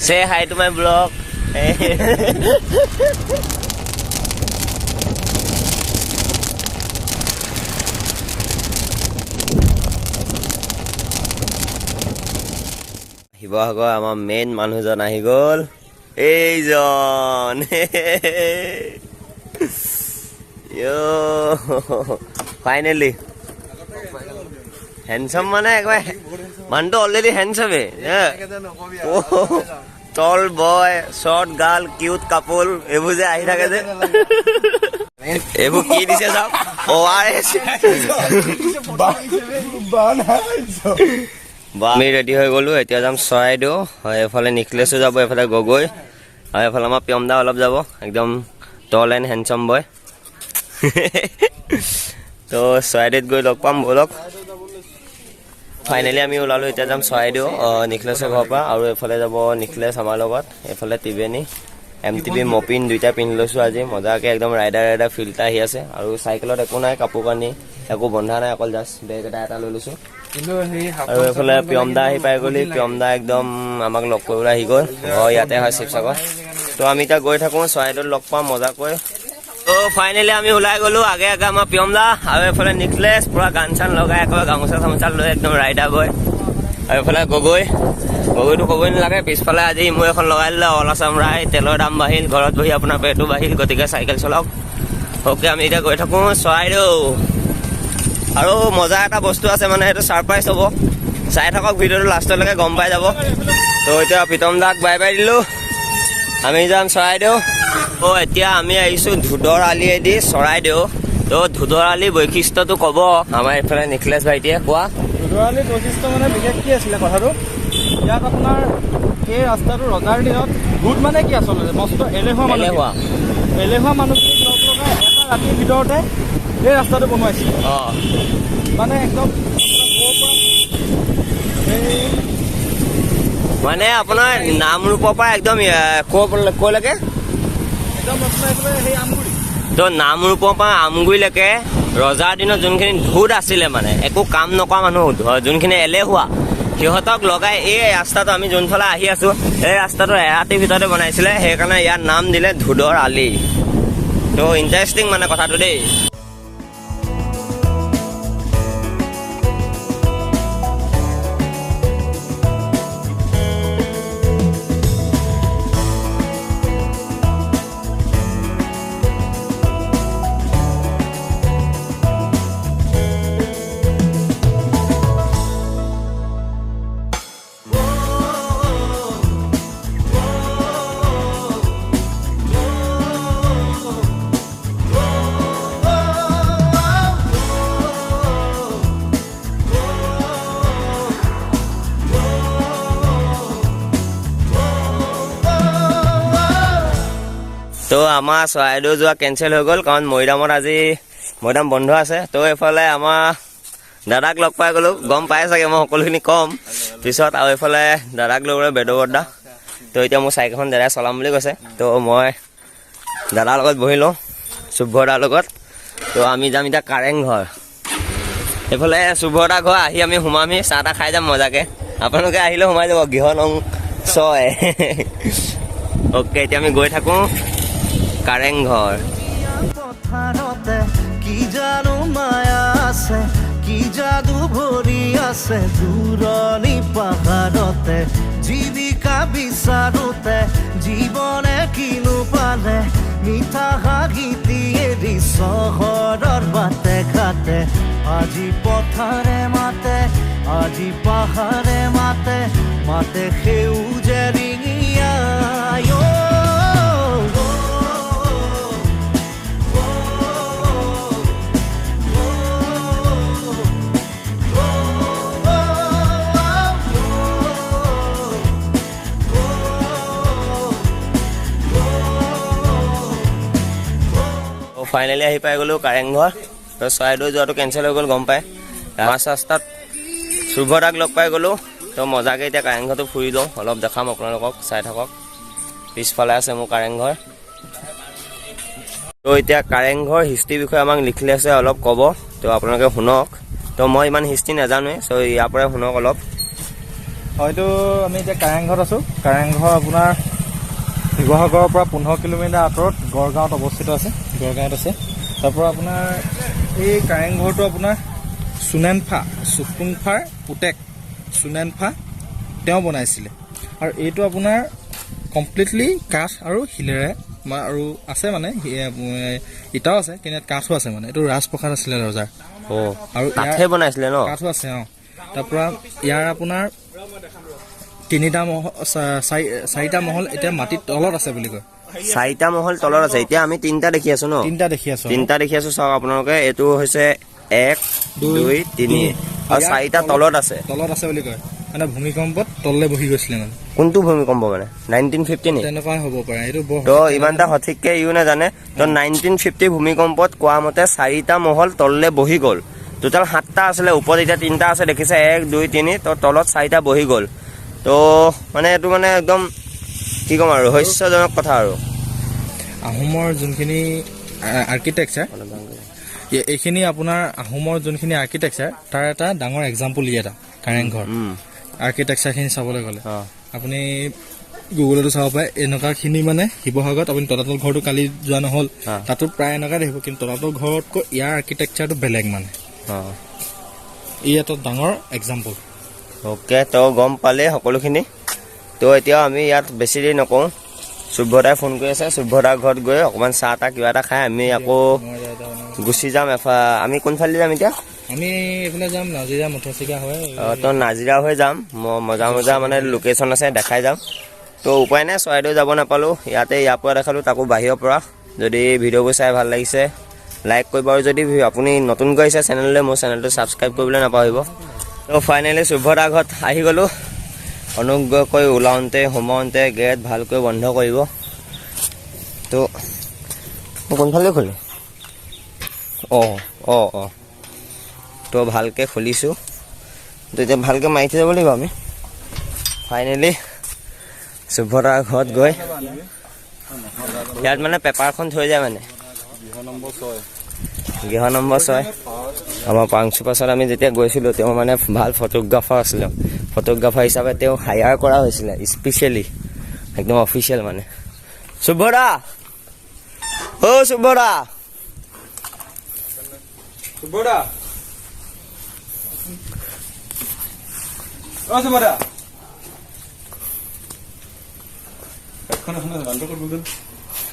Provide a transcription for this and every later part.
Say hi to my vlog. Sivasagar আমাৰ main মানুহজন আহি গ'ল এইজন ইয়ো ফাইনেলি হ্যান্ডসাম মানে একবাৰ মানুহটো অলৰেডি হ্যান্ডসামে টল বয় শৰ্ট গাৰ্ল কিউট কাপল এইবোৰ যে আহি থাকে যে এইবোৰ কি দিছে চাওক ORS আমি ৰেডি হৈ গ'লো এতিয়া যাম চৰাইদেউ এফালে নিকলেছো যাব এফালে গগৈ আৰু এফালে আমাৰ প্ৰিয়মদা অলপ যাব একদম টল এণ্ড হেণ্ডচাম বয় তো চৰাইদেউত গৈ লগ পাম ব'লক ফাইনেলি আমি ওলালো এতিয়া যাম চৰাইদেউ নিকলেছৰ ঘৰৰ পৰা আৰু এফালে যাব নিকলেছ আমাৰ লগত এফালে ত্ৰিবেণী MTB মপিন দুইটা পিন্ধি লৈছোঁ আজি মজাকৈ একদম ৰাইডাৰ ফিল এটা আহি আছে আৰু চাইকেলত একো নাই কাপোৰ কানি একো বন্ধা নাই অকল জাষ্ট বেগ এটা লৈ লৈছোঁ আৰু এইফালে প্ৰিয়মদা আহি পাই গ'লি প্ৰিয়মদা একদম আমাক লগ কৰিবলৈ আহি গ'ল ঘৰ ইয়াতে হয় শিৱসাগৰ তো আমি এতিয়া গৈ থাকোঁ চৰাইদেউত লগ পাম মজাকৈ তো ফাইনেলি আমি ওলাই গ'লো আগে আমাৰ প্ৰিয়মদা আৰু এইফালে নিকলেছ পুৰা গান চান লগাই একেবাৰে গামোচা চামোচা লৈ একদম ৰাইডাৰ বয় আৰু এইফালে গগৈটো ক'বই নালাগে পিছফালে আজি মোৰ এখন লগাই দিলে অল আছাম ৰাইড তেলৰ দাম বাঢ়িল ঘৰত বহি আপোনাৰ পেটটো বাঢ়িল গতিকে চাইকেল চলাওক অ'কে আমি এতিয়া গৈ থাকোঁ চৰাইদেউ আৰু মজা এটা বস্তু আছে মানে সেইটো ছাৰপ্ৰাইজ হ'ব চাই থাকক ভিডিঅ'টো লাষ্টলৈকে গম পাই যাব তো এতিয়া প্ৰীতমদাক বাই বাই দিলোঁ আমি যাম চৰাইদেউ এতিয়া আমি আহিছোঁ ধুদৰ আলিয়েদি চৰাইদেউ তো ধুদৰ আলি বৈশিষ্ট্যটো ক'ব আমাৰ এইফালে নিকলেছ ভাইটিয়ে কোৱা ধুদৰ আলিৰ বৈশিষ্ট্য মানে বিশেষ কি আছিলে কথাটো ইয়াত আপোনাৰ এই ৰাস্তাটো ৰজাৰ দিনত ভূত মানে কি আচলতে মস্ত এলেহুৱা মানুহখিনিক লগ লগাই এটা ৰাতিৰ ভিতৰতে এই ৰাস্তাটো বনোৱাইছিল মানে একদম মানে আপোনাৰ নামৰূপৰ পৰা একদম ক'লৈকে একদম সেই আমগুৰি তো নামৰূপৰ পৰা আমগুৰিলৈকে ৰজাৰ দিনত যোনখিনি ধূত আছিলে মানে একো কাম নকৰা মানুহ যোনখিনি এলেহুৱা সিহঁতক লগাই এই ৰাস্তাটো আমি যোনফালে আহি আছোঁ এই ৰাস্তাটো এৰাতিৰ ভিতৰতে বনাইছিলে সেইকাৰণে ইয়াৰ নাম দিলে ধুদৰ আলি তো ইণ্টাৰেষ্টিং মানে কথাটো দেই তো আমাৰ চৰাইদেউ যোৱা কেঞ্চেল হৈ গ'ল কাৰণ মৈদাম বন্ধ আছে তো এইফালে আমাৰ দাদাক লগ পাই গ'লোঁ গম পাই চাগে মই সকলোখিনি ক'ম পিছত আৰু এইফালে দাদাক লৈ গ'লে বেদবৰ্দা তো এতিয়া মোৰ চাইকেলখন দাদাই চলাম বুলি কৈছে তো মই দাদাৰ লগত বহি লওঁ শুভদাৰ লগত তো আমি যাম এতিয়া কাৰেংঘৰ এইফালে শুভদাৰ ঘৰ আহি আমি সোমামি চাহ তাহ খাই যাম মজাকৈ আপোনালোকে আহিলে সোমাই যাব গৃহ নং 6 অ'কে এতিয়া আমি গৈ থাকোঁ কাৰেংঘৰ পথাৰতে কি জানো মায়া আছে কি যাদু ভৰি আছে দূৰণি পাহাৰতে জীৱিকা বিচাৰোতে জীৱনে কিনো পালে মিঠা হাঁহিটিয়ে দি চহৰৰ বাটে ঘাটে আজি পথাৰে মাতে আজি পাহাৰে মাতে মাতে সেউজে ৰিঙিয়া ফাইনেলি আহি পাই গ'লোঁ কাৰেংঘৰ তো চৰাইদেউ যোৱাটো কেঞ্চেল হৈ গ'ল গম পাই মাছ ৰাস্তাত শুভদাক লগ পাই গ'লোঁ তো মজাকৈ এতিয়া কাৰেংঘৰটো ফুৰি লওঁ অলপ দেখাম আপোনালোকক চাই থাকক পিছফালে আছে মোৰ কাৰেংঘৰ তো এতিয়া কাৰেংঘৰ হিষ্ট্ৰীৰ বিষয়ে আমাক লিখি আছে অলপ ক'ব তো আপোনালোকে শুনক তো মই ইমান হিষ্ট্ৰী নাজানোৱে চ' ইয়াৰ পৰাই শুনক অলপ হয়তো আমি এতিয়া কাৰেংঘৰত আছোঁ। কাৰেংঘৰ আপোনাৰ শিৱসাগৰৰ পৰা 15 কিলোমিটাৰ আঁতৰত গড়গাঁৱত অৱস্থিত আছে। গড়গাঁৱত আছে। তাৰপৰা আপোনাৰ এই কাৰেংঘৰটো আপোনাৰ চুনেনফাৰ পুতেক চুনেনফা তেওঁ বনাইছিলে। আৰু এইটো আপোনাৰ কমপ্লিটলি কাঠ আৰু শিলেৰে আৰু আছে মানে ইটাও আছে, কিন্তু ইয়াত কাঠো আছে মানে। এইটো ৰাজপ্ৰসাদ আছিলে ৰজাৰ। আৰু কাঠে বনাইছিলে ন? কাঠো আছে অঁ। তাৰপৰা ইয়াৰ আপোনাৰ 3টা মহল 4টা মহল এতিয়া মাটিৰ তলত আছে বুলি কয়। 4টা মহল তলত আছে। এতিয়া আমি 3টা দেখি আছো ন? 3টা দেখি আছো। 3টা দেখি আছো। চাওক আপোনালোকে, এইটো হৈছে 1 2 3 আৰু 4টা তলত আছে। তলত আছে বুলি কয় মানে ভূমিকম্পত তললৈ বহি গৈছিলে মানে। কোনটো ভূমিকম্প মানে 1950 নি? তেনেকুৱাই হ'ব পাৰে। এইটো তো ইমানটা সঠিককে ইও নাজানে। তো 1950 ভূমিকম্পত কোৱা মতে 4টা মহল তললৈ বহি গ'ল। টোটেল 7টা আছিলে, ওপৰত এতিয়া 3টা আছে দেখিছে, 1 2 3। তো তলত 4টা বহি গ'ল। তো মানে এইটো মানে একদম কি ক'ম আৰু ৰহস্যজনক কথা। আৰু আহোমৰ যোনখিনি আৰ্কিটেক্সাৰ, এইখিনি আপোনাৰ আহোমৰ যোনখিনি আৰ্কিটেক্সাৰ তাৰ এটা ডাঙৰ এক্সাম্পল এটা কাৰেংঘৰ আৰ্কিটেক্সাৰখিনি চাবলৈ গ'লে। আপুনি গুগলতো চাব পাৰে। এনেকুৱাখিনি মানে শিৱসাগৰত আপুনি তলাতল ঘৰটো কালি যোৱা নহ'ল, তাতো প্ৰায় এনেকুৱা দেখিব, কিন্তু তলাতল ঘৰতকৈ ইয়াৰ আৰ্কিটেক্সাৰটো বেলেগ মানে। ই এটা ডাঙৰ এক্সাম্পল। অ'কে, তো গম পালে সকলোখিনি। তো এতিয়া আমি ইয়াত বেছি দেৰি নকওঁ। শুভ্ৰদাই ফোন কৰি আছে। শুভ্ৰদাৰ ঘৰত গৈ অকণমান চাহ তাহ কিবা এটা খাই আমি আকৌ গুচি যাম। আমি কোনফালে যাম এতিয়া? আমি এইফালে যাম, নাজিৰা মুঠচিকা হয়। তো নাজিৰা হৈ যাম। মজা মানে লোকেশ্যন আছে, দেখাই যাম। তো উপায় নাই, চৰাইদেউ যাব নাপালোঁ। ইয়াৰ পৰা দেখালোঁ, তাকো বাহিৰৰ পৰা। যদি ভিডিঅ'বোৰ চাই ভাল লাগিছে লাইক কৰিব, আৰু যদি আপুনি নতুনকৈ আহিছে চেনেললৈ, মোৰ চেনেলটো ছাবস্ক্ৰাইব কৰিবলৈ নাপাহৰিব। তো ফাইনেলি শুভ্ৰদাৰ ঘৰত আহি গ'লোঁ। অনুগ্ৰহকৈ ওলাওঁতে সোমাওঁতে গেট ভালকৈ বন্ধ কৰিব। তো কোনফালে খুলি? অঁ তো ভালকৈ খুলিছোঁ। তো এতিয়া ভালকৈ মাৰি থৈ যাব লাগিব আমি। ফাইনেলি শুভ্ৰদাৰ ঘৰত গৈ ইয়াত মানে পেপাৰখন থৈ যায় মানে গৃহ নম্বৰ 6। আমাৰ পাংচু পাছত আমি যেতিয়া গৈছিলোঁ, তেওঁ মানে ভাল ফটোগ্ৰাফাৰ আছিলে। ফটোগ্ৰাফাৰ হিচাপে তেওঁ হায়াৰ কৰা হৈছিলে স্পেচিয়েলি, একদম অফিচিয়েল মানে। শুভ্ৰদা, শুভ্ৰদা,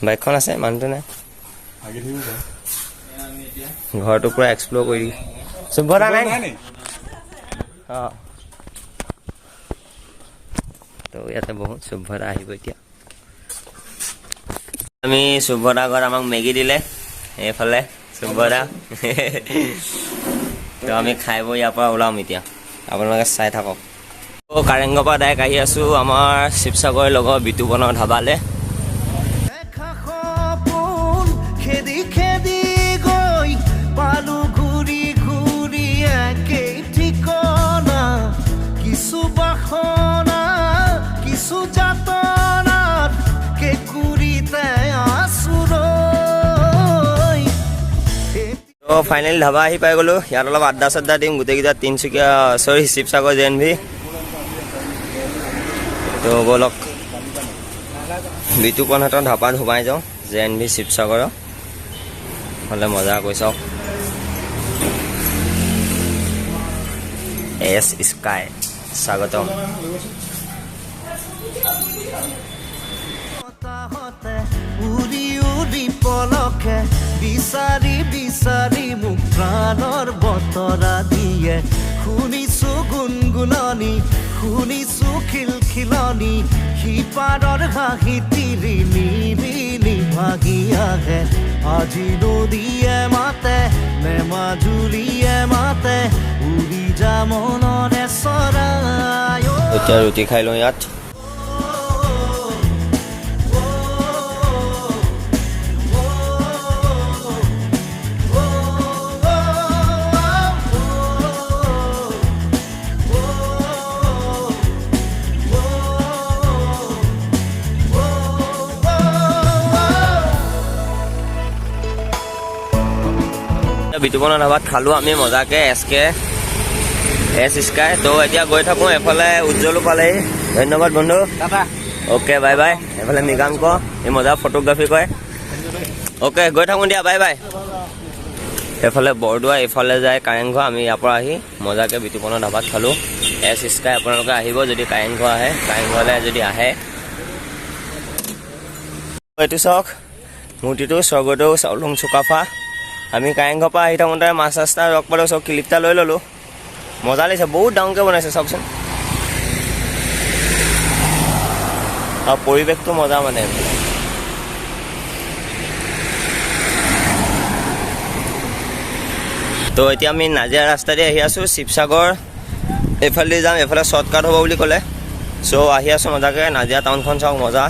বাইকখন আছে, মানুহটো নাই। ঘৰটো পুৰা এক্সপ্ল'ৰ কৰি শুভ্ৰদা নাই। অঁ, তো ইয়াতে বহুত শুভ্ৰদা আহিব এতিয়া। আমি শুভ্ৰদা ঘৰত আমাক মেগী দিলে এইফালে শুভ্ৰদা। তো আমি খাই বৈ ইয়াৰ পৰা ওলাম এতিয়া, আপোনালোকে চাই থাকক। কাৰেংঘৰ পৰা ডাইৰেক্ট আহি আছোঁ আমাৰ শিৱসাগৰৰ লগৰ বিতুপনৰ ধাবালৈ। খেদি খেদি গৈ পালো ঘূৰি ঘূৰি একেই ঠিকনা, কিছু বাসনা কিছু যাতনাত কেঁকুৰিতে আছোঁ। তো ফাইনেলি ধাবা আহি পাই গ'লোঁ। ইয়াত অলপ আড্ডা চাড্ডা দিম গোটেইকেইটা শিৱসাগৰ JNV। তো ব'লক বিতুপনহঁতৰ ধাবাত সোমাই যাওঁ, JNV শিৱসাগৰৰ হ'লে মজা কৈ চাওক। এছ স্কাই স্বাগতম। উৰি উৰি পলকে বিচাৰি বিচাৰি মোক প্ৰাণৰ বতৰা দিয়ে। শুনিছো গুণগুণনি, শুনিছো খিলখিলনি, সিপাৰৰ হাঁহি তিৰি নিবিলি ভাগি আহে। আজি নদীয়ে মাতে নে মাজুলীয়ে মাতে, উৰি যা মনৰে চৰাই। এতিয়া ৰুটি খাই লওঁ ইয়াত। বিতুপনৰ ধাবাত খালোঁ আমি মজাকৈ SK এছ স্কাই। তো এতিয়া গৈ থাকোঁ, এফালে উজ্জ্বলো পালেহি। ধন্যবাদ বন্ধু। টাটা। Okay bye bye. এফালে মৃগাংক, এই মজা ফটোগ্ৰাফী কৰে। অ'কে গৈ থাকোঁ দিয়া, বাই বাই। এফালে বৰদোৱা, এইফালে যায় কাৰেংঘৰ। আমি ইয়াৰ পৰা আহি মজাকৈ বিতুপনৰ ধাবাত খালোঁ। এছ স্কাই আপোনালোকে আহিব যদি কাৰেংঘৰ আহে, কাৰেংঘৰলৈ যদি আহে। এইটো চাওক মূৰ্তিটো স্বৰ্গদেউ চাউলুং চুকাফা। আমি কাৰেংঘৰৰ পৰা আহি থাকোঁতে মাছ চাস্তা লগ পালোঁ, চব ক্লিপটা লৈ ল'লোঁ। মজা লাগিছে, বহুত ডাঙৰকৈ বনাইছে চাওকচোন। আৰু পৰিৱেশটো মজা মানে। তো এতিয়া আমি নাজিৰা ৰাস্তা দি আহি আছোঁ শিৱসাগৰ। এইফালেদি যাম, এইফালে শ্বৰ্টকাট হ'ব বুলি ক'লে। চ' আহি আছোঁ মজাকৈ। নাজিৰা টাউনখন চাওক, মজা।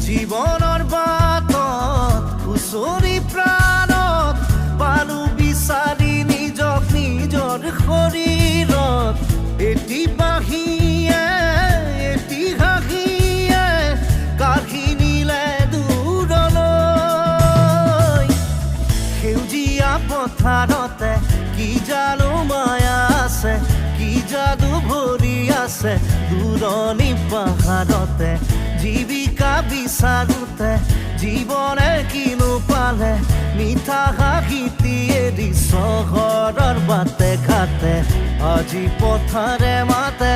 জীৱনৰ বাটত খুচৰি প্ৰাণত পালো বিচাৰি নিজক নিজৰ শৰীৰত। এটি বাঁহীয়ে এটি হাঁহিয়ে কাঢ়ি নিলে দূৰলৈ। সেউজীয়া পথাৰতে কি জানো মায়া আছে, কি যাদু ভৰি আছে দূৰণি পাহাৰতে। জীৱিকা বিচাৰোঁতে জীৱনে কিনো পালে, মিঠা হাঁহিটি এৰি চহৰৰ বাটে ঘাটে। আজি পথাৰে মাতে,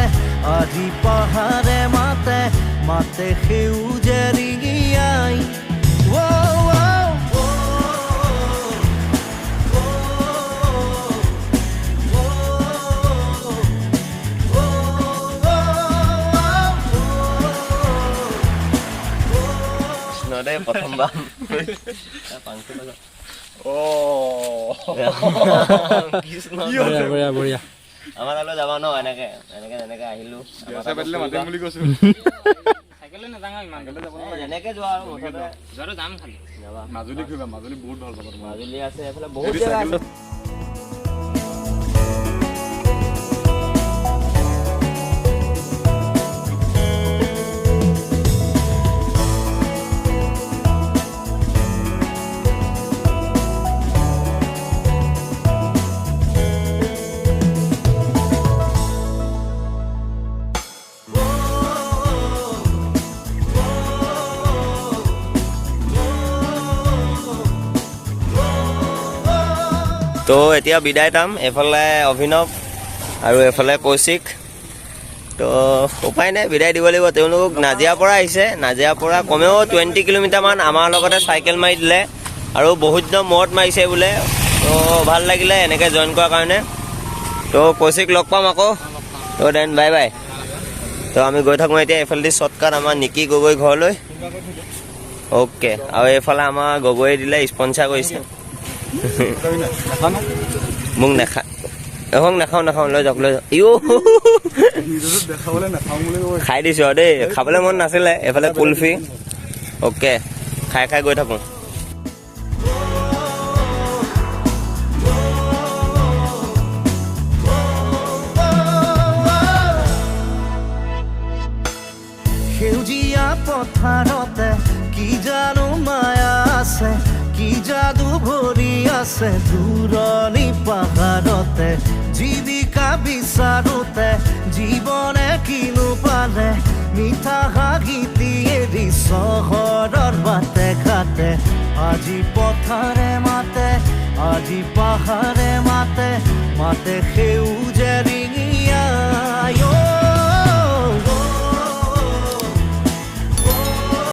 আজি পাহাৰে মাতে, মাতে সেউজেৰি আই। দেই প্ৰথমবাৰ বঢ়িয়া। আমাৰ তালৈ যাবা ন? এনেকে আহিলোঁ। এনেকে যোৱা আৰু মাজুলী ঘূৰিবা, মাজুলী বহুত ভাল পাবা। মাজুলী আছে, এইফালে বহুত জেগা আছে। তো এতিয়া বিদায় টাইম। এফালে অভিনৱ আৰু এফালে কৌশিক। তো উপায় নাই, বিদায় দিব লাগিব। তেওঁলোক নাজিৰাৰ পৰা আহিছে, নাজিৰাৰ পৰা কমেও 20 কিলোমিটাৰমান আমাৰ লগতে চাইকেল মাৰি দিলে আৰু বহুত দিনৰ মূৰত মাৰিছে বোলে। তো ভাল লাগিলে এনেকৈ জইন কৰাৰ কাৰণে। তো কৌশিক লগ পাম আকৌ। তো দেন বাই বাই। তো আমি গৈ থাকোঁ এতিয়া এইফালেদি শ্বৰ্টকাট আমাৰ নিকি গগৈ ঘৰলৈ। অ'কে। আৰু এইফালে আমাৰ গগৈয়ে দিলে, স্পনচাৰ কৰিছে। মোক নাখা এখন নাখাওঁ, লৈ যাওক ইও খাই দিছোঁ আৰু দেই। খাবলৈ মন নাছিলে। এইফালে কুলফি। অ'কে, খাই গৈ থাকোঁ। সেউজীয়া পথাৰতে কি জানো মায়া আছে, কি যাদু ভৰি আছে দূৰণি পাহাৰতে। জীৱিকা বিচাৰোঁতে জীৱনে কিনো পালে, মিঠা হাঁহিটি এৰি চহৰৰ বাটে ঘাটে। আজি পথাৰে মাতে, আজি পাহাৰে মাতে, মাতে সেউজীয়া